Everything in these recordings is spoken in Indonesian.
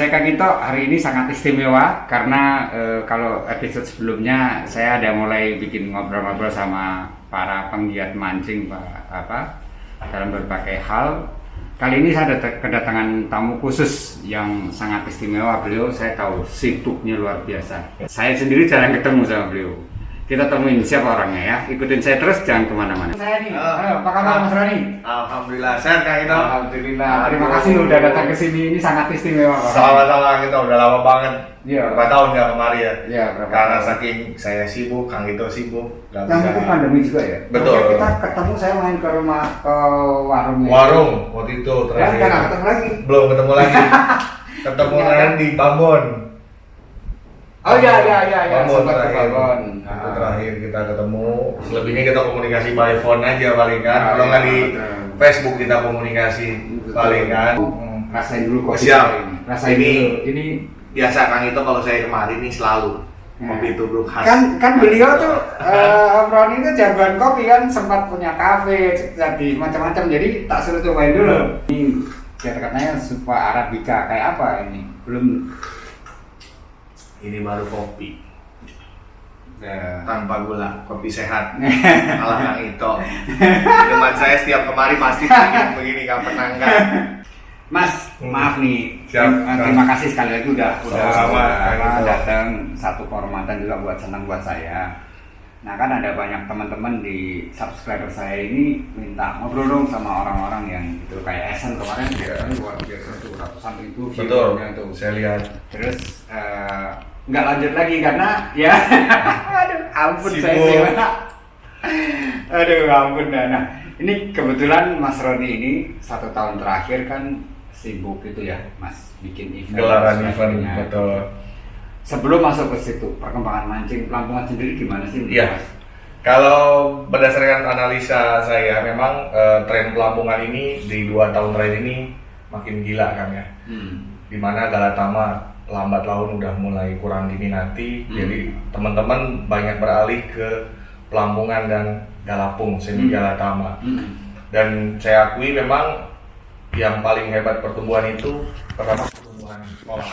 saya Kang Ito hari ini sangat istimewa karena kalau episode sebelumnya saya ada mulai bikin ngobrol-ngobrol sama para penggiat mancing dalam berbagai hal. Kali ini saya kedatangan tamu khusus yang sangat istimewa. Beliau saya tahu sibuknya luar biasa. Saya sendiri jarang ketemu sama beliau. Kita temuin siapa orangnya ya. Ikutin saya terus, jangan kemana-mana. Saya nih, apa kabar Mas Roni? Alhamdulillah, sehat Kang Ito. Alhamdulillah. Terima kasih udah datang ke sini. Ini sangat istimewa. Sama-sama kita udah lama banget. Iya. Berapa tahun ya kemari ya? Iya, berapa Karena tahun. saking saya sibuk, Kang Ito sibuk. Yang itu pandemi juga ya? Betul. Oke, kita ketemu, saya main ke rumah, ke warungnya. Warung waktu itu Ya, terakhir. kita nggak ketemu lagi. Belum ketemu lagi. Ketemu Iya, kan kan? di Bambon. Oh iya, Bambon sempat ke terakhir. Bambon. Itu terakhir kita ketemu. Selebihnya kita komunikasi by phone aja paling kan. Kalau nggak di Facebook kita komunikasi paling kan. Rasain dulu kopi. Siap. Rasain Ini- dulu. Ini Biasa Kang Ito kalau saya kemarin nih selalu kopi tubruk khas. kan beliau tuh Om Roni itu jagoan kopi kan, sempat punya kafe, jadi macam-macam, jadi tak suruh cobain dulu. Ini katanya supaya Arabica kayak apa ini? Belum. Ini baru kopi Ya. tanpa gula, kopi sehat ala Kang Ito. Teman saya setiap kemari pasti begini nggak pernah enggak. Mas, maaf nih. Siap. Terima kasih sekali lagi udah Sama-sama, Kang Ito. datang, satu kehormatan juga buat senang buat saya. Nah kan ada banyak teman-teman di subscriber saya ini minta ngobrol dong sama orang-orang yang itu kayak Esen kemarin dia kan luar biasa tuh ratusan ribu Betul, viewernya tuh. saya lihat. Terus nggak lanjut lagi karena ya aduh ampun saya Sibuk. sih aduh ampun nah ini kebetulan Mas Roni ini 1 tahun terakhir kan sibuk gitu ya Mas bikin event Gelaran dan event, sebagainya. betul. Sebelum masuk ke situ perkembangan mancing pelampungan sendiri gimana sih? Iya. Kalau berdasarkan analisa saya, memang tren pelampungan ini di 2 tahun terakhir ini makin gila kan ya. Dimana Galatama lambat laun udah mulai kurang diminati, jadi teman-teman banyak beralih ke pelampungan dan galapung semi Galatama. Dan saya akui memang yang paling hebat pertumbuhan itu pertama pertumbuhan kolam.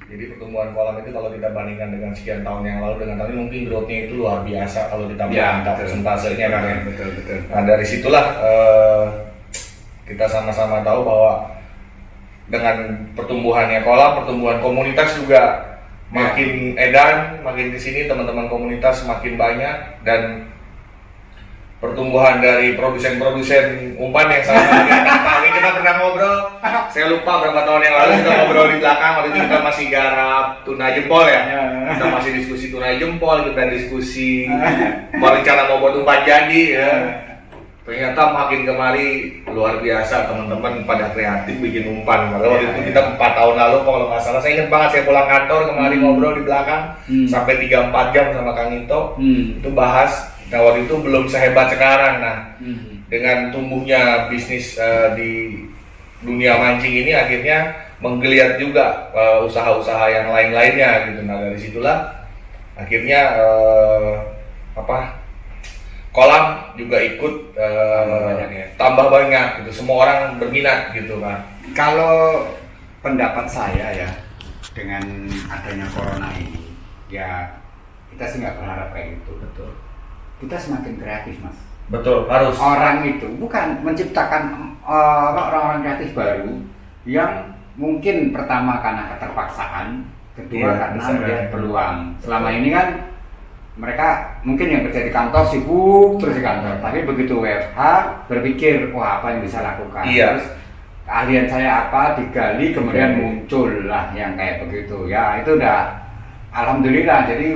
Jadi pertumbuhan kolam itu kalau kita bandingkan dengan sekian tahun yang lalu dengan tahun ini mungkin growth-nya itu luar biasa kalau ditambah angka persentasenya kan ya. Betul. Nah dari situlah kita sama-sama tahu bahwa dengan pertumbuhannya kolam, pertumbuhan komunitas juga makin edan, makin kesini teman-teman komunitas makin banyak, dan pertumbuhan dari produsen-produsen umpan yang sama ini kita pernah ngobrol, saya lupa berapa tahun yang lalu kita ngobrol di belakang, waktu itu kita masih garap tuna jempol ya, kita masih diskusi tuna jempol, kita diskusi berencana mau buat umpan jadi ya. Ternyata makin kemari luar biasa, teman-teman pada kreatif bikin umpan. Waktu itu kita 4 tahun lalu kalau nggak salah, saya ingat banget saya pulang kantor kemarin ngobrol di belakang sampai 3-4 jam sama Kang Ito itu bahas. Nah waktu itu belum sehebat sekarang. Nah dengan tumbuhnya bisnis di dunia mancing ini akhirnya menggeliat juga usaha-usaha yang lain-lainnya gitu. Nah dari situlah akhirnya kolam juga ikut tambah banyak gitu, semua orang berminat gitu kan. Kalau pendapat saya ya dengan adanya corona ini ya kita sih nggak berharap kayak gitu. Betul. Kita semakin kreatif Mas. Betul, harus. Orang itu bukan menciptakan orang-orang kreatif baru yang mungkin pertama karena keterpaksaan, kedua Iya, karena bisa melihat kan. peluang. Selama ini kan mereka mungkin yang kerja di kantor sibuk terus di kantor, tapi begitu WFH berpikir wah apa yang bisa lakukan. Iya. Terus keahlian saya apa digali kemudian muncul lah yang kayak begitu ya, itu udah alhamdulillah, jadi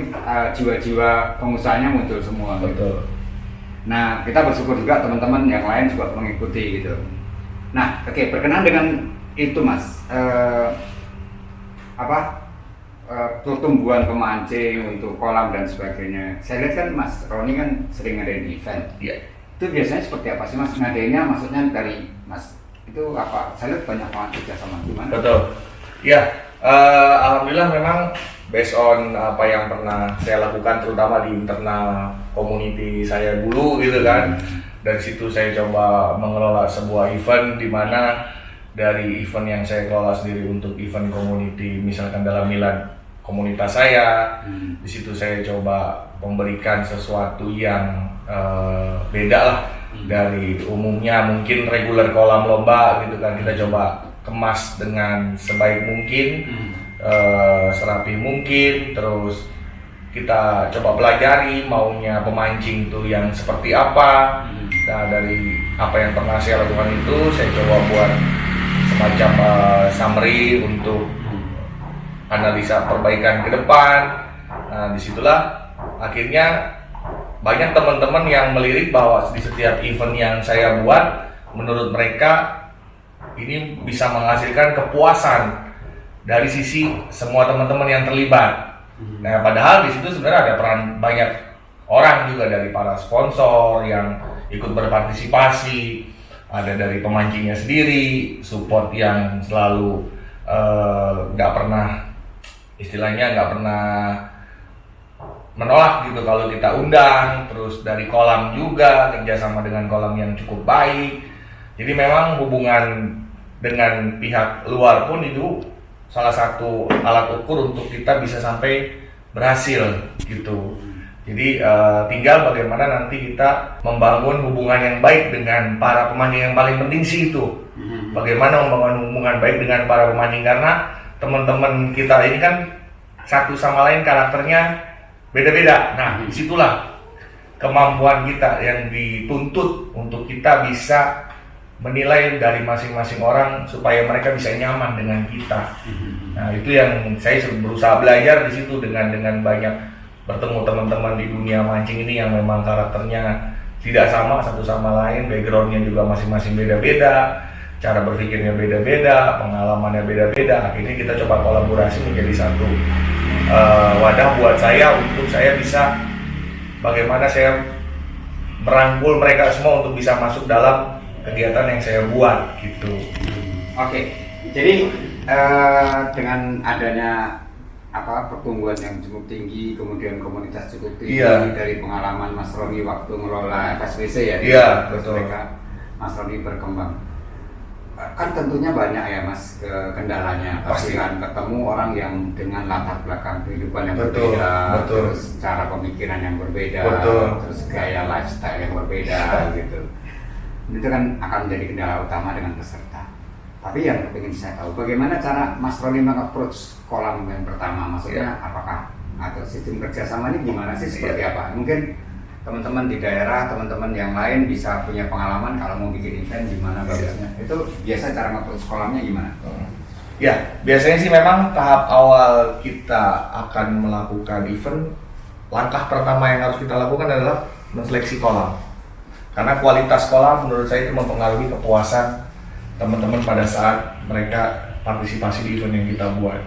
jiwa-jiwa pengusahanya muncul semua. Betul. Nah, kita bersyukur juga teman-teman yang lain juga mengikuti gitu. Nah, oke, berkenaan dengan itu Mas, pertumbuhan pemancing untuk kolam dan sebagainya. Saya lihat kan Mas Roni kan sering ngadain event. Iya. Itu biasanya seperti apa sih Mas? Ngadainnya maksudnya dari Mas itu apa? Saya lihat banyak banget kerjasama gimana? Betul. Ya, alhamdulillah memang based on apa yang pernah saya lakukan terutama di internal community saya dulu gitu kan. Dari situ saya coba mengelola sebuah event di mana dari event yang saya kelola sendiri untuk event community, misalkan dalam Milan komunitas saya, di situ saya coba memberikan sesuatu yang beda lah dari umumnya, mungkin regular kolam lomba gitu kan. Kita coba kemas dengan sebaik mungkin, serapi mungkin, terus kita coba pelajari maunya pemancing tuh yang seperti apa. Nah, dari apa yang pernah saya lakukan itu saya coba buat semacam summary untuk analisa perbaikan ke depan. Nah, disitulah akhirnya banyak teman-teman yang melirik bahwa di setiap event yang saya buat, menurut mereka ini bisa menghasilkan kepuasan dari sisi semua teman-teman yang terlibat. Nah, padahal di situ sebenarnya ada peran banyak orang juga, dari para sponsor yang ikut berpartisipasi, ada dari pemancingnya sendiri, support yang selalu nggak pernah, istilahnya nggak pernah menolak gitu kalau kita undang, terus dari kolam juga kerjasama dengan kolam yang cukup baik. Jadi memang hubungan dengan pihak luar pun itu salah satu alat ukur untuk kita bisa sampai berhasil gitu. Jadi tinggal bagaimana nanti kita membangun hubungan yang baik dengan para pemancing. Yang paling penting sih itu, bagaimana membangun hubungan baik dengan para pemancing, karena teman-teman kita ini kan satu sama lain karakternya beda-beda. Nah, disitulah kemampuan kita yang dituntut untuk kita bisa menilai dari masing-masing orang supaya mereka bisa nyaman dengan kita. Nah, itu yang saya berusaha belajar di situ dengan banyak bertemu teman-teman di dunia mancing ini yang memang karakternya tidak sama satu sama lain, backgroundnya juga masing-masing beda-beda, cara berpikirnya beda-beda, pengalamannya beda-beda. Akhirnya kita coba kolaborasi menjadi satu wadah buat saya untuk saya bisa bagaimana saya merangkul mereka semua untuk bisa masuk dalam kegiatan yang saya buat gitu. Oke, jadi dengan adanya pertumbuhan yang cukup tinggi, kemudian komunitas cukup tinggi, dari pengalaman Mas Roni waktu ngelola FSWC ya, iya betul. Mas Roni berkembang. Kan tentunya banyak ya Mas kendalanya, pasti kan ketemu orang yang dengan latar belakang kehidupan yang berbeda, terus cara pemikiran yang berbeda, terus gaya lifestyle yang berbeda gitu. Itu kan akan menjadi kendala utama dengan peserta. Tapi yang ingin saya tahu, bagaimana cara Mas Roni meng-approach kolam yang pertama? Maksudnya apakah atau sistem kerjasama ini gimana sih, seperti apa? Mungkin teman-teman di daerah, teman-teman yang lain bisa punya pengalaman kalau mau bikin event gimana bagusnya. Itu biasa cara nge-approach kolamnya gimana? Ya, biasanya sih memang tahap awal kita akan melakukan event, langkah pertama yang harus kita lakukan adalah menseleksi kolam. Karena kualitas kolam menurut saya itu mempengaruhi kepuasan teman-teman pada saat mereka partisipasi di event yang kita buat.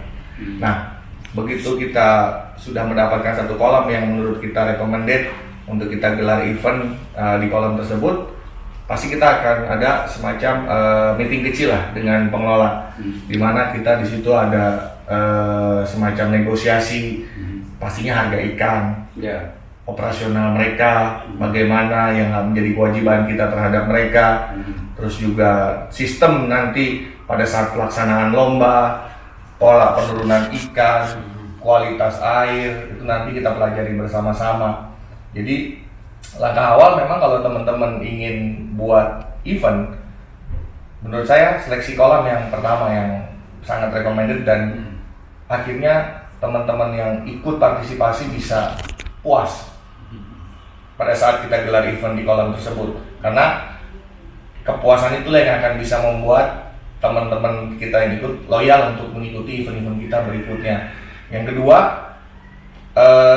Nah, begitu kita sudah mendapatkan satu kolam yang menurut kita recommended untuk kita gelar event di kolam tersebut, pasti kita akan ada semacam meeting kecil lah dengan pengelola, di mana kita di situ ada semacam negosiasi, pastinya harga ikan, operasional mereka, bagaimana yang menjadi kewajiban kita terhadap mereka, terus juga sistem nanti pada saat pelaksanaan lomba, pola penurunan ikan, kualitas air, itu nanti kita pelajari bersama-sama. Jadi langkah awal memang kalau teman-teman ingin buat event, menurut saya seleksi kolam yang pertama yang sangat recommended, dan akhirnya teman-teman yang ikut partisipasi bisa puas pada saat kita gelar event di kolam tersebut, karena kepuasan itulah yang akan bisa membuat teman-teman kita yang ikut loyal untuk mengikuti event-event kita berikutnya. Yang kedua,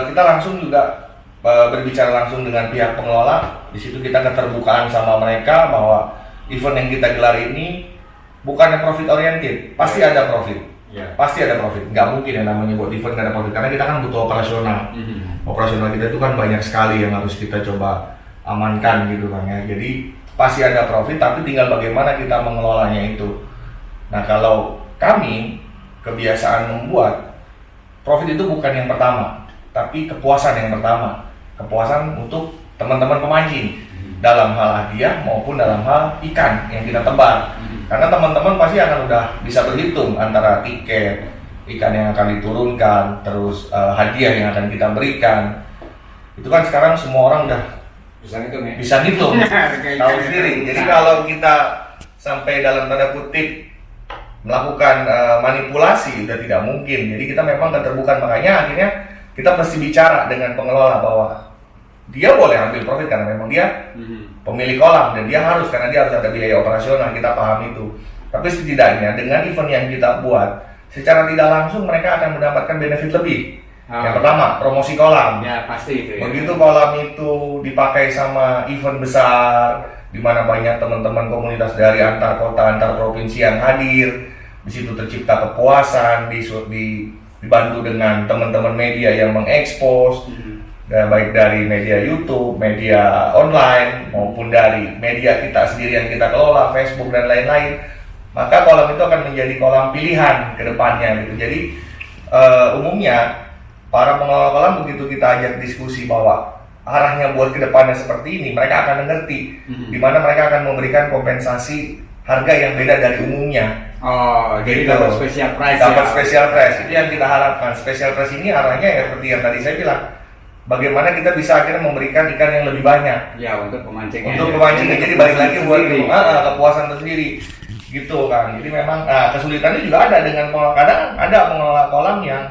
kita langsung juga berbicara langsung dengan pihak pengelola. Di situ kita keterbukaan sama mereka bahwa event yang kita gelar ini bukannya profit oriented, pasti ada profit. Pasti ada profit, nggak mungkin yang namanya buat event nggak ada profit, karena kita kan butuh operasional. Operasional kita itu kan banyak sekali yang harus kita coba amankan gitu kan ya. Jadi pasti ada profit, tapi tinggal bagaimana kita mengelolanya itu. Nah, kalau kami kebiasaan membuat, profit itu bukan yang pertama, tapi kepuasan yang pertama. Kepuasan untuk teman-teman pemancing dalam hal hadiah maupun dalam hal ikan yang kita tebar. Karena teman-teman pasti akan udah bisa berhitung antara tiket, ikan yang akan diturunkan, terus hadiah yang akan kita berikan. Itu kan sekarang semua orang udah Bisa ngitung ya? bisa ngitung, tahu sendiri. Jadi kalau kita sampai dalam tanda kutip melakukan manipulasi udah tidak mungkin. Jadi kita memang keterbukaan, makanya akhirnya kita mesti bicara dengan pengelola bahwa dia boleh ambil profit karena memang dia pemilik kolam dan dia harus, karena dia harus ada biaya operasional, kita paham itu. Tapi setidaknya dengan event yang kita buat secara tidak langsung mereka akan mendapatkan benefit lebih. Yang pertama, promosi kolam. Ya pasti itu ya. Begitu kolam itu dipakai sama event besar, di mana banyak teman-teman komunitas dari antar kota, antar provinsi yang hadir, di situ tercipta kepuasan, dibantu dengan teman-teman media yang mengekspos, baik dari media YouTube, media online, maupun dari media kita sendiri yang kita kelola, Facebook dan lain-lain. Maka kolam itu akan menjadi kolam pilihan ke depannya gitu. Jadi umumnya para pengelola kolam begitu kita ajak diskusi bahwa arahnya buat kedepannya seperti ini, mereka akan mengerti, di mana mereka akan memberikan kompensasi harga yang beda dari umumnya. Oh, jadi Gitu. dapat special price. Dapat ya? special price, itu yang kita harapkan. Special price ini arahnya ya seperti yang tadi saya bilang, bagaimana kita bisa akhirnya memberikan ikan yang lebih banyak Ya untuk pemancingnya. untuk ya. pemancingnya. Jadi balik lagi buat Sendiri. kepuasan tersendiri, gitu kan. Jadi memang kesulitannya juga ada dengan kadang ada pengelola kolam yang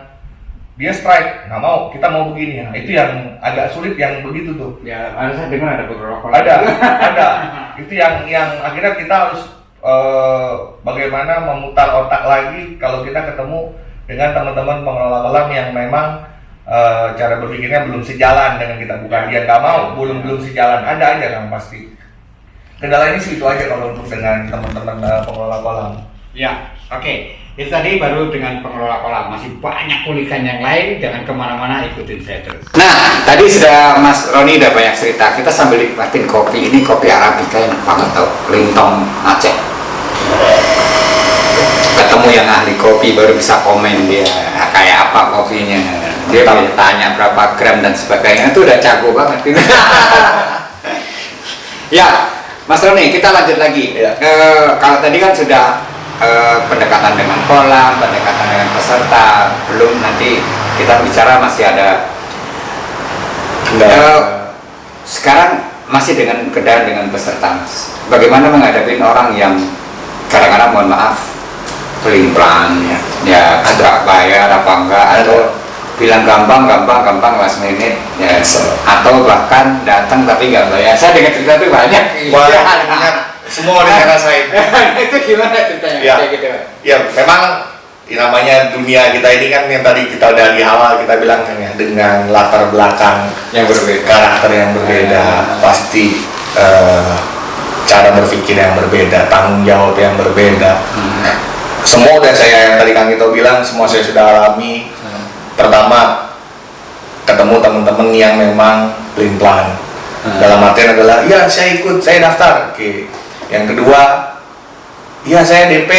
dia strike, nggak mau, kita mau begini ya. Itu yang agak sulit yang begitu tuh. Ya, saya dengar ada beberapa kolam. Ada. Itu yang akhirnya kita harus bagaimana memutar otak lagi kalau kita ketemu dengan teman-teman pengelola kolam yang memang cara berpikirnya belum sejalan dengan kita. Bukan dia nggak mau, belum sejalan. Ada aja kan pasti. Kendalanya sih itu aja kalau untuk dengan teman-teman pengelola kolam. Ya, oke. Itu tadi baru dengan pengelola kolam. Masih banyak kulikan yang lain. Jangan kemana-mana, ikutin saya terus. Nah, tadi sudah Mas Roni udah banyak cerita. Kita sambil nikmatin kopi. Ini kopi Arabica enak banget tau. Lintong Aceh. Ketemu yang ahli kopi baru bisa komen dia kayak apa kopinya. Dia bisa tanya berapa gram dan sebagainya. Itu udah jago banget. Ya, Mas Roni, kita lanjut lagi. Ya. Kalau tadi kan sudah pendekatan dengan kolam, pendekatan dengan peserta, belum nanti kita bicara masih ada. Sekarang masih dengan keadaan dengan peserta, Mas. Bagaimana menghadapi orang yang kadang-kadang mohon maaf pelin-pelan ya agak bayar apa enggak, atau bilang gampang last minute ya, atau bahkan datang tapi nggak bayar. Saya dengar cerita itu banyak. Banyak. Semua udah saya rasain. Itu gimana ceritanya? Ya. Kayak gitu. Ya memang namanya dunia kita ini kan yang tadi kita udah di awal kita bilang kan ya, dengan latar belakang Yang berbeda. karakter yang berbeda, pasti cara berpikir yang berbeda, tanggung jawab yang berbeda. Semua udah saya yang tadi Kang Ito bilang, semua saya sudah alami. Pertama, ketemu teman-teman yang memang pelin-pelan. Dalam artian adalah, ya saya ikut, saya daftar. Oke. Yang kedua, ya saya DP,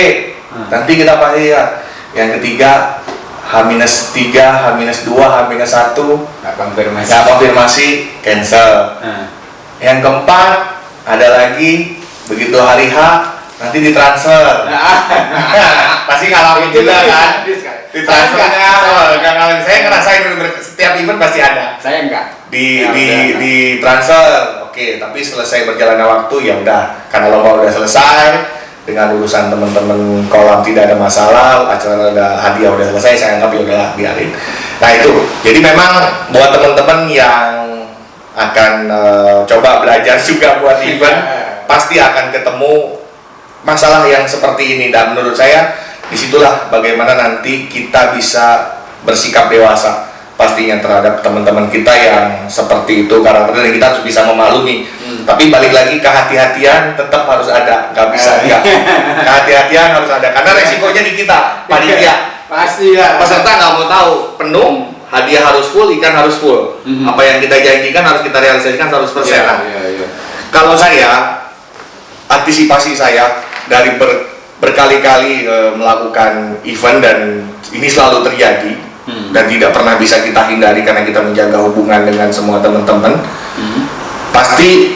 nanti kita pasti ya. Yang ketiga, H-3, H-2, H-1 nggak konfirmasi, cancel. Yang keempat, ada lagi, begitu hari H, nanti ditransfer. Pasti ngalamin juga kan? Ditransfernya, saya ngerasain setiap event pasti ada. Saya enggak. Di transfer, oke, tapi selesai berjalannya waktu ya udah, karena lomba udah selesai, dengan urusan teman-teman kolam tidak ada masalah, acara ada hadiah udah selesai, saya anggap ya udahlah biarin. Nah itu, jadi memang buat teman-teman yang akan coba belajar juga buat event, pasti akan ketemu masalah yang seperti ini, dan menurut saya disitulah bagaimana nanti kita bisa bersikap dewasa pastinya terhadap teman-teman kita yang seperti itu karakternya, kita harus bisa memaklumi. Tapi balik lagi, kehati-hatian tetap harus ada, nggak bisa enggak. Kehati-hatian harus ada, karena resikonya di kita, panitia. Pasti ya. Peserta nggak mau tahu, penuh, hadiah harus full, ikan harus full. Apa yang kita janjikan harus kita realisasikan 100%. Kalau saya, antisipasi saya dari berkali-kali melakukan event, dan ini selalu terjadi. Dan tidak pernah bisa kita hindari karena kita menjaga hubungan dengan semua teman-teman. Pasti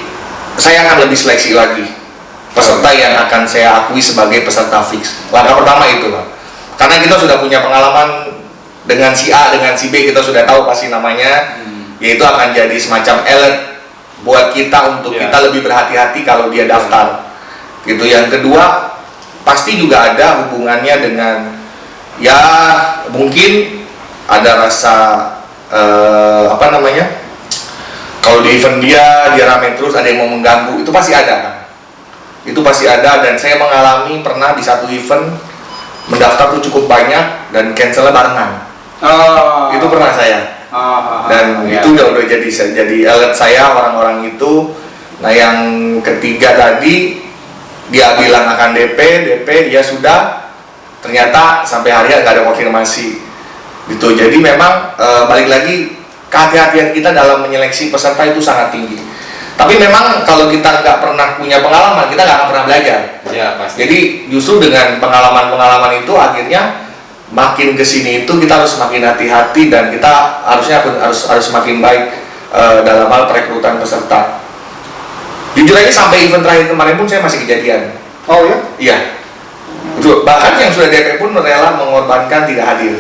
saya akan lebih seleksi lagi peserta yang akan saya akui sebagai peserta fix. Langkah pertama itu, Pak. Karena kita sudah punya pengalaman dengan si A, dengan si B, kita sudah tahu pasti namanya, yaitu akan jadi semacam alert buat kita untuk kita lebih berhati-hati kalau dia daftar. Gitu. Yang kedua, pasti juga ada hubungannya dengan ya mungkin ada rasa kalau di event dia rame terus, ada yang mau mengganggu, itu pasti ada kan? Itu pasti ada, dan saya mengalami pernah di satu event mendaftar tuh cukup banyak dan cancelnya barengan. Itu pernah saya. Dan itu udah jadi alert saya orang-orang itu. Nah yang ketiga tadi dia bilang akan DP dia sudah, ternyata sampai hari ini nggak ada konfirmasi. Gitu. Jadi memang balik lagi, kehati-hatian kita dalam menyeleksi peserta itu sangat tinggi. Tapi memang kalau kita nggak pernah punya pengalaman, kita nggak akan pernah belajar. Ya, pasti. Jadi justru dengan pengalaman-pengalaman itu akhirnya makin kesini itu kita harus makin hati-hati, dan kita harus makin baik dalam hal perekrutan peserta. Jujur aja sampai event terakhir kemarin pun saya masih kejadian. Oh ya? Iya. Itu bahkan yang sudah DP pun rela mengorbankan tidak hadir.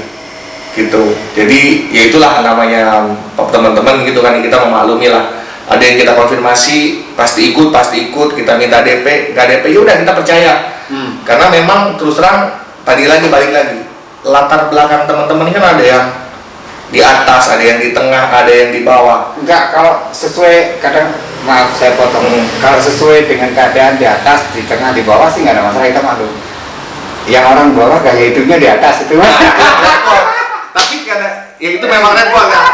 Gitu. Jadi ya itulah namanya teman-teman gitu kan, kita memaklumi lah. Ada yang kita konfirmasi pasti ikut, kita minta DP, nggak DP ya udah kita percaya. Karena memang terus terang balik lagi latar belakang teman-teman ini kan ada yang di atas, ada yang di tengah, ada yang di bawah. Enggak, kalau sesuai maaf saya potong. Kalau sesuai dengan keadaan di atas, di tengah, di bawah sih nggak ada masalah, kita malu. Yang orang bawah gaya hidupnya di atas itu. Tapi karena ya itu memang repot kan.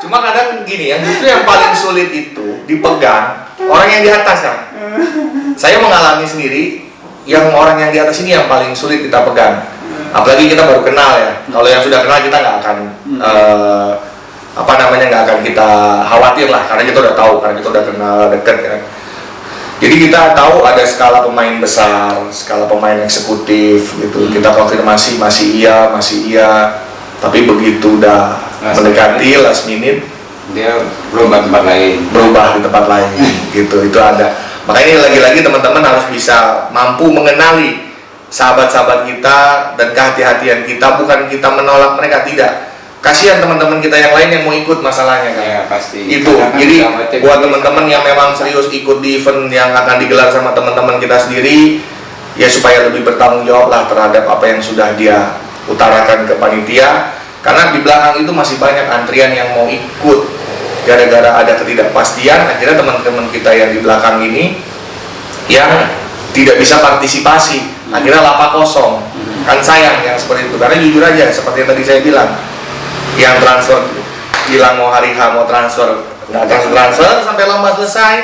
Cuma kadang gini, yang justru yang paling sulit itu dipegang orang yang di atas kan. Saya mengalami sendiri, yang orang yang di atas ini yang paling sulit kita pegang. Apalagi kita baru kenal ya. Kalau yang sudah kenal kita nggak akan nggak akan kita khawatir lah, karena kita udah tahu, karena kita udah kenal dekat kan. Jadi kita tahu ada skala pemain besar, skala pemain eksekutif gitu. Kita konfirmasi masih iya. Tapi begitu udah mendekati last minute, dia berubah di tempat lain gitu. Itu ada. Makanya lagi-lagi teman-teman harus bisa mampu mengenali sahabat-sahabat kita dan kehati-hatian kita. Bukan kita menolak mereka, tidak. Kasihan teman-teman kita yang lain yang mau ikut masalahnya kan. Ya, pasti. Itu. Jadi buat teman-teman yang memang serius ikut di event yang akan digelar sama teman-teman kita sendiri, ya supaya lebih bertanggung jawab lah terhadap apa yang sudah dia utarakan ke panitia. Karena di belakang itu masih banyak antrian yang mau ikut. Gara-gara ada ketidakpastian, akhirnya teman-teman kita yang di belakang ini yang tidak bisa partisipasi, akhirnya lapak kosong. Kan sayang yang seperti itu. Karena jujur aja, seperti yang tadi saya bilang, yang transfer bilang mau hari H mau transfer, nggak transfer sampai lomba selesai.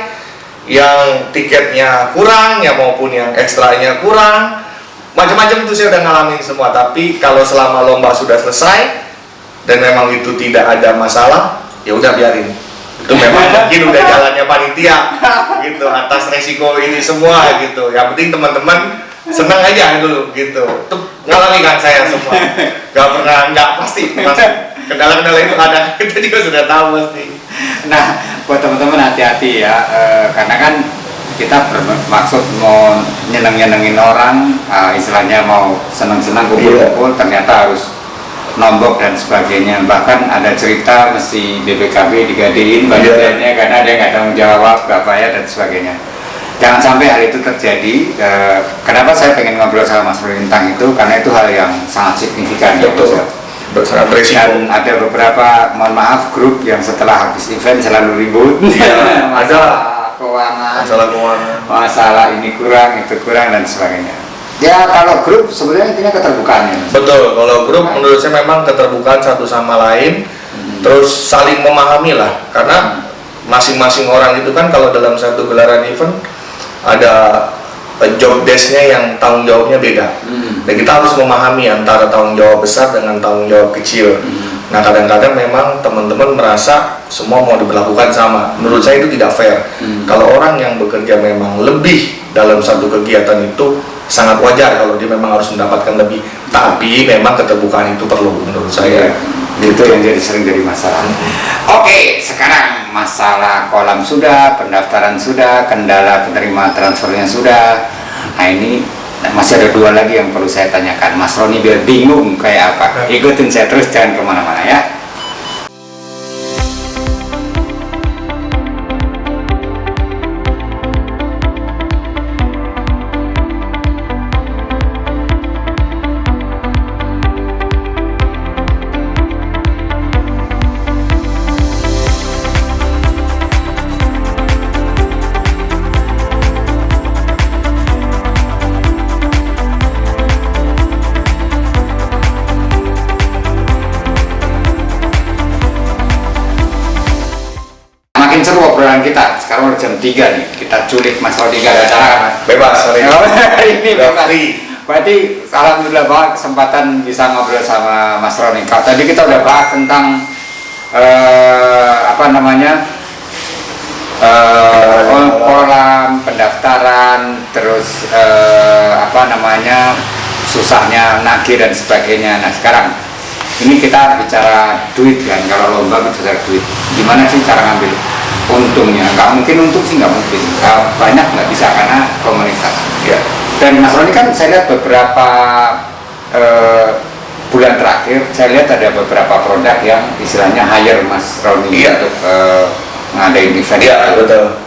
Yang tiketnya kurang, ya maupun yang ekstranya kurang, macam-macam itu saya udah ngalamin semua. Tapi kalau selama lomba sudah selesai dan memang itu tidak ada masalah, ya udah biarin. Itu memang mungkin udah jalannya panitia gitu, atas resiko ini semua gitu. Yang penting teman-teman senang aja dulu gitu. Itu ngalami kan saya semua. Nggak pasti. Kendala-kendala itu ada, kita juga sudah tahu pasti. Nah, buat teman-teman hati-hati ya, karena kan kita bermaksud mau nyeneng-nyenengin orang, istilahnya mau senang-senang kumpul-kumpul, ternyata harus nombok dan sebagainya. Bahkan ada cerita mesti BPKB digadein bagiannya karena dia nggak tanggung jawab, nggak bayar dan sebagainya. Jangan sampai hal itu terjadi. Kenapa saya pengen ngobrol sama Mas Rintang itu, karena itu hal yang sangat signifikan. Betul. Sangat berisiko. Dan ada beberapa, mohon maaf, grup yang setelah habis event selalu ribut. Ada keuangan, masalah ini kurang, itu kurang dan sebagainya. Ya kalau grup sebenarnya intinya keterbukaannya. Betul, kalau grup menurut saya memang keterbukaan satu sama lain, terus saling memahami lah, karena masing-masing orang itu kan kalau dalam satu gelaran event ada job desk-nya yang tanggung jawabnya beda. Dan kita harus memahami antara tanggung jawab besar dengan tanggung jawab kecil. Nah kadang-kadang memang teman-teman merasa semua mau diberlakukan sama. Menurut saya itu tidak fair. Kalau orang yang bekerja memang lebih dalam satu kegiatan itu sangat wajar kalau dia memang harus mendapatkan lebih. Tapi memang keterbukaan itu perlu menurut saya. Itu yang sering jadi masalah. Oke, sekarang masalah kolam sudah, pendaftaran sudah, kendala penerima transfernya sudah. Nah ini masih ada 2 lagi yang perlu saya tanyakan, Mas Roni, biar bingung kayak apa. Ikutin saya terus, jangan kemana-mana ya. Makin seru obrolan kita. Sekarang udah jam 3 nih. Kita culik Mas Roni, gak ada acara kan, Mas? Bebas hari ini. Hari ini bebas. Free. Berarti alhamdulillah banget kesempatan bisa ngobrol sama Mas Roni. Kalau tadi kita udah bahas tentang apa namanya, kolam pendaftaran, terus apa namanya, susahnya nagih dan sebagainya. Nah sekarang ini kita bicara duit kan, kalau lomba bicara duit. Gimana sih cara ngambil untungnya? Nggak mungkin untung sih, nggak mungkin. Banyak nggak bisa karena komunitas. Ya. Dan Mas Roni kan saya lihat beberapa bulan terakhir, saya lihat ada beberapa produk yang istilahnya hire Mas Roni untuk ngadain event. Iya, betul.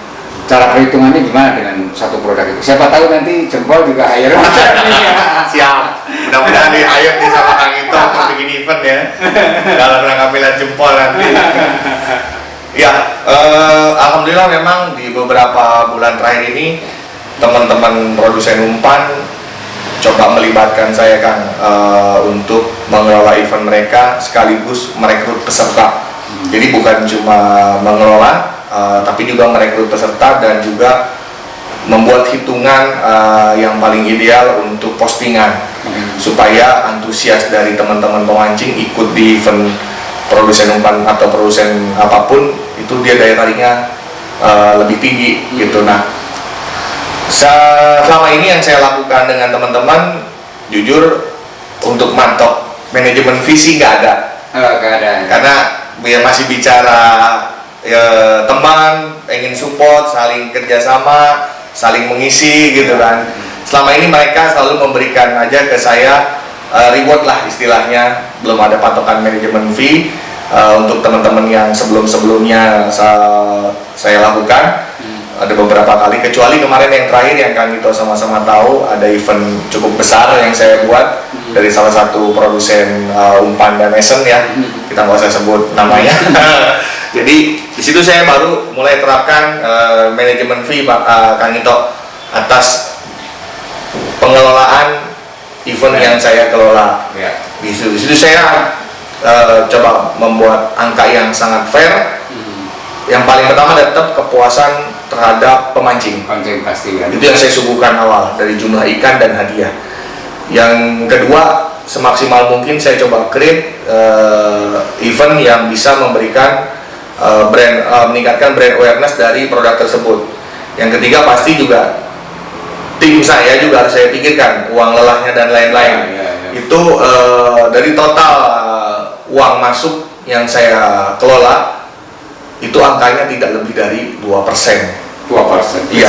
Cara perhitungannya gimana dengan satu produk itu? Siapa tahu nanti Jempol juga hire Mas Roni. Siap. Mudah-mudahan di hire nih sama Kang Ito untuk bikin event ya. Dalam rangka Piala Jempol nanti. Ya, alhamdulillah memang di beberapa bulan terakhir ini teman-teman produsen umpan coba melibatkan saya, Kang, untuk mengelola event mereka sekaligus merekrut peserta. Jadi bukan cuma mengelola, tapi juga merekrut peserta dan juga membuat hitungan yang paling ideal untuk postingan supaya antusias dari teman-teman pemancing ikut di event produsen umpan atau produsen apapun itu dia daya tariknya lebih tinggi gitu. Nah, selama ini yang saya lakukan dengan teman-teman, jujur untuk mantok manajemen visi nggak ada. Nggak ada. Karena ya masih bicara ya, teman, pengen support, saling kerjasama, saling mengisi gitu kan. Selama ini mereka selalu memberikan aja ke saya reward lah istilahnya, belum ada patokan manajemen fee untuk teman-teman yang sebelum-sebelumnya saya lakukan. Ada beberapa kali, kecuali kemarin yang terakhir yang kami tahu sama-sama tahu ada event cukup besar yang saya buat dari salah satu produsen umpan dan esen ya, kita nggak usah sebut namanya. Jadi di situ saya baru mulai terapkan manajemen fee Kang Ito atas pengelolaan event yang saya kelola. Ya. Di situ saya coba membuat angka yang sangat fair. Yang paling pertama tetap kepuasan terhadap pemancing. Pemancing pasti kan. Itu yang saya suguhkan awal dari jumlah ikan dan hadiah. Yang kedua, semaksimal mungkin saya coba create event yang bisa memberikan meningkatkan brand awareness dari produk tersebut. Yang ketiga pasti juga tim saya juga harus saya pikirkan uang lelahnya dan lain-lain. Itu dari total uang masuk yang saya kelola itu angkanya tidak lebih dari 2%. 2%. Iya.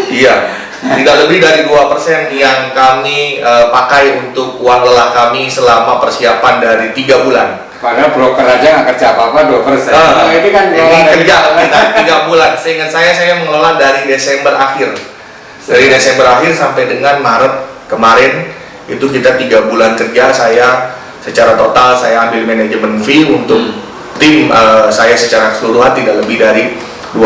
Iya. Tidak lebih dari 2% yang kami pakai untuk uang lelah kami selama persiapan dari 3 bulan. Padahal broker aja nggak kerja apa-apa 2%. Ini kan ini kerja kita 3 bulan. Seingat saya mengelola dari Desember akhir. Dari Desember akhir sampai dengan Maret kemarin itu kita 3 bulan kerja. Saya secara total saya ambil manajemen fee untuk tim saya secara keseluruhan tidak lebih dari 2%.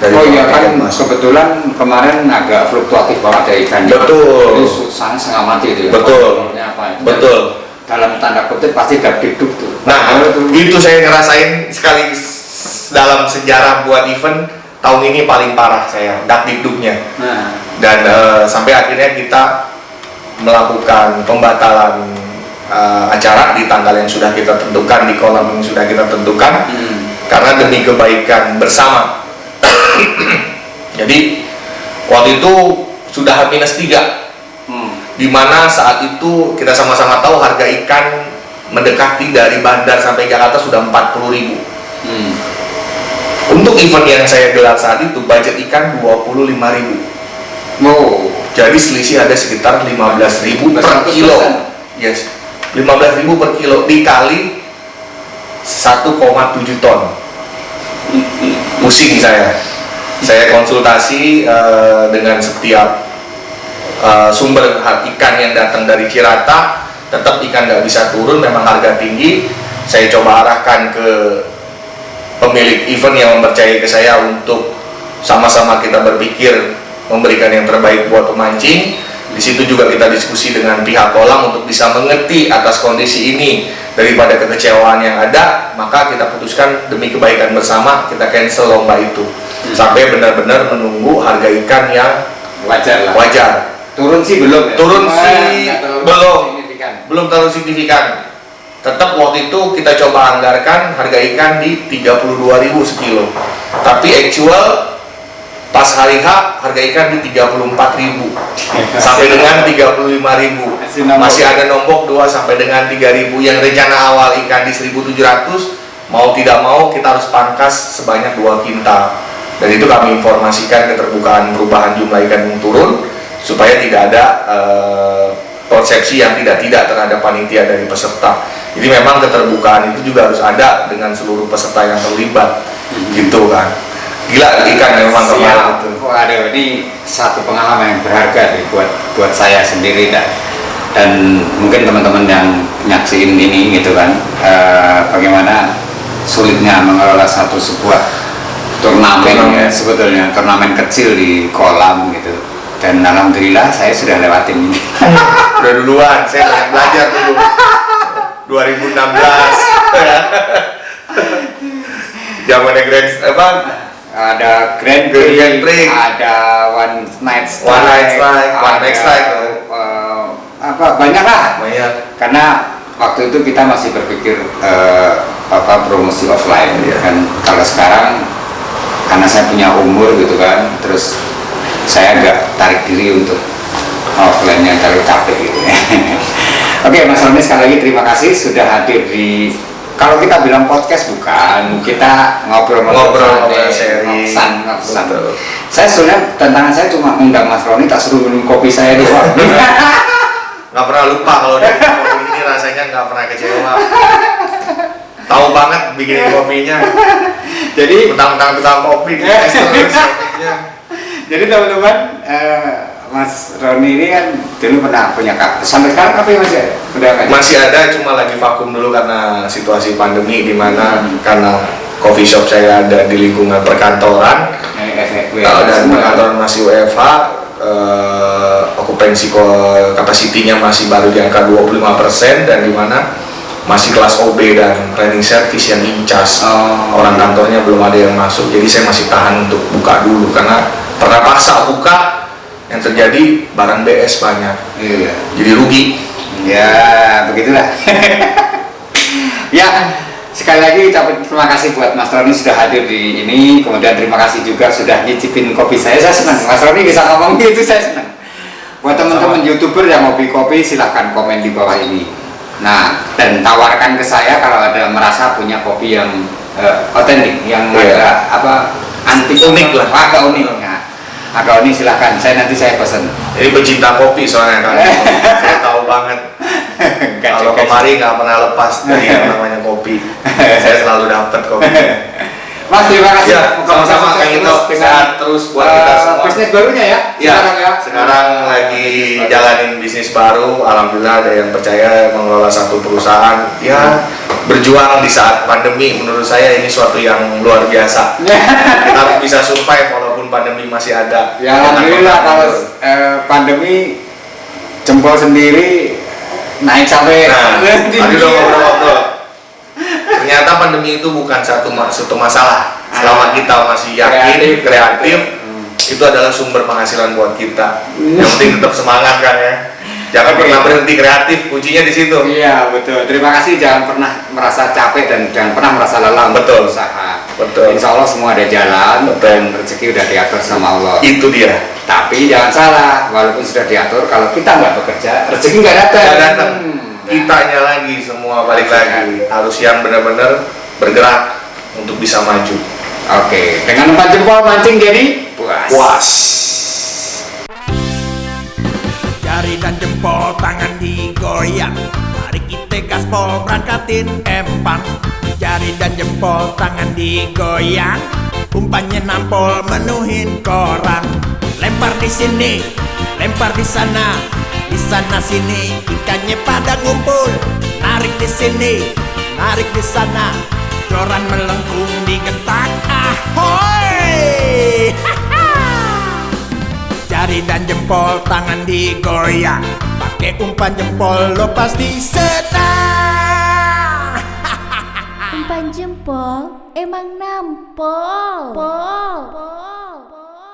Oh iya kan, kebetulan kemarin agak fluktuatif banget ya ikannya. Betul. Itu sangat setengah mati itu ya. Betul. Betul. Dalam tanda kutip pasti dapdikduk tuh. Nah, itu saya ngerasain sekali dalam sejarah buat event tahun ini paling parah saya dapdikduknya. Nah. Dan sampai akhirnya kita melakukan pembatalan acara di tanggal yang sudah kita tentukan, di kolam yang sudah kita tentukan, karena demi kebaikan bersama. Jadi waktu itu sudah H-3, di mana saat itu kita sama-sama tahu harga ikan mendekati dari bandar sampai Jakarta sudah 40.000. Untuk event yang saya gelar saat itu budget ikan 25.000. Oh, Jadi selisih ada sekitar 15.000 per kilo. Yes, 15.000 per kilo dikali 1,7 ton. Pusing saya. Saya konsultasi dengan setiap sumber ikan yang datang dari Cirata, tetap ikan nggak bisa turun, memang harga tinggi. Saya coba arahkan ke pemilik event yang mempercayai ke saya untuk sama-sama kita berpikir memberikan yang terbaik buat pemancing. Di situ juga kita diskusi dengan pihak kolam untuk bisa mengerti atas kondisi ini. Daripada kekecewaan yang ada, maka kita putuskan demi kebaikan bersama kita cancel lomba itu sampai benar-benar menunggu harga ikan yang wajar lah. wajar. Turun sih belum ya? Turun Cuma sih nggak terlalu belum. signifikan. Belum terlalu signifikan. Tetap waktu itu kita coba anggarkan harga ikan di 32.000 sekilo. Tapi actual pas hari H harga ikan di 34.000 sampai dengan 35.000. Masih ada nombok 2 sampai dengan 3.000 yang rencana awal ikan di 1.700, mau tidak mau kita harus pangkas sebanyak 2 kintal. Dan itu kami informasikan keterbukaan perubahan jumlah ikan yang turun supaya tidak ada persepsi yang tidak terhadap panitia dari peserta. Jadi memang keterbukaan itu juga harus ada dengan seluruh peserta yang terlibat, gitu kan. Gila ikan memang kemarin itu. Waduh, ini satu pengalaman yang berharga nih buat saya sendiri dan mungkin teman-teman yang nyaksiin ini gitu kan, bagaimana sulitnya mengelola sebuah turnamen ya, sebetulnya turnamen kecil di kolam gitu. Dan alhamdulillah saya sudah lewatin ini. Udah duluan, saya banyak belajar dulu. 2016 ya. Zamannya Grand apa? Ada Grand Prix, ada One Night Strike, One Night Strike, apa banyak lah. Banyak. Karena waktu itu kita masih berpikir promosi offline ya kan. Kalau sekarang karena saya punya umur gitu kan, terus saya agak tarik diri untuk offline yang terlalu capek gitu. Oke, Mas Roni, sekali lagi terima kasih sudah hadir di, kalau kita bilang podcast bukan, kita ngobrol sharing. ngopsan. Saya sebenarnya tantangan saya cuma undang Mas Roni, tak suruh minum kopi saya doang. Nggak pernah lupa kalau dari kopi ini rasanya nggak pernah kecewa. Tahu banget bikin kopinya. Jadi Mentang-mentang tukang kopi, terus kopinya. Jadi teman-teman, Mas Roni ini kan dulu pernah punya kafe. Sampai sekarang kafe masih ada? Udah nggak ada? Masih ada, cuma lagi vakum dulu karena situasi pandemi, di mana karena coffee shop saya ada di lingkungan perkantoran. Dan perkantoran masih WFH, okupansi kapasitinya masih baru di angka 25%, dan di mana masih kelas OB dan cleaning service yang incas. Orang kantornya belum ada yang masuk, jadi saya masih tahan untuk buka dulu karena pernah paksa buka, yang terjadi barang BS banyak. Iya. Jadi rugi. Ya, begitulah. Ya, sekali lagi terima kasih buat Mas Roni sudah hadir di ini. Kemudian terima kasih juga sudah nyicipin kopi saya. Saya senang Mas Roni bisa ngomong gitu, saya senang. Buat teman-teman YouTuber yang hobi kopi, silahkan komen di bawah ini. Nah, dan tawarkan ke saya kalau ada merasa punya kopi yang otentik, yang agak antik, unik lah, agak unik. Nah, agak unik silahkan. Nanti saya pesen. Ini pecinta kopi soalnya kan. Saya tahu banget. Kalau kemari nggak pernah lepas dari yang namanya kopi. Saya selalu dapat kopi. Mas, terima kasih. Ya, sama-sama Kang Ito. Sehat terus buat kita semua. Bisnis barunya ya? Sekarang lagi jalanin bisnis baru. Alhamdulillah ada yang percaya mengelola satu perusahaan. Ya, berjuang di saat pandemi. Menurut saya ini suatu yang luar biasa. Kita harus bisa survive walaupun pandemi masih ada. Ya, alhamdulillah kalau pandemi jempol sendiri naik sampai. Nah, tadi udah ngobrol-ngobrol. Ternyata pandemi itu bukan satu masalah. Selama kita masih yakin, kreatif, itu adalah sumber penghasilan buat kita. Yang penting tetap semangat kan ya. Jangan pernah berhenti kreatif, kuncinya di situ. Iya, betul. Terima kasih, jangan pernah merasa capek dan jangan pernah merasa lelah untuk Betul. berusaha. Betul. Insya Allah semua ada jalan. Betul. Dan rezeki udah diatur sama Allah. Itu dia. Tapi jangan salah, walaupun sudah diatur, kalau kita nggak bekerja, rezeki nggak datang. Nggak datang. kitanya lagi semua balik lagi. Harus yang benar-benar bergerak untuk bisa maju. Oke, dengan 4 jempol mancing jadi puas. Puas. Jari dan jempol tangan digoyang, mari kita gaspol berangkatin empang. Jari dan jempol tangan digoyang, umpannya nampol menuhin korang. Lempar di sini, lempar di sana sini, ikannya pada ngumpul. Narik di sini, narik di sana, joran melengkung digetak. Ahoy! Jari dan jempol tangan digoyang, pakai umpan jempol lo pasti senang. Umpan jempol emang nampol.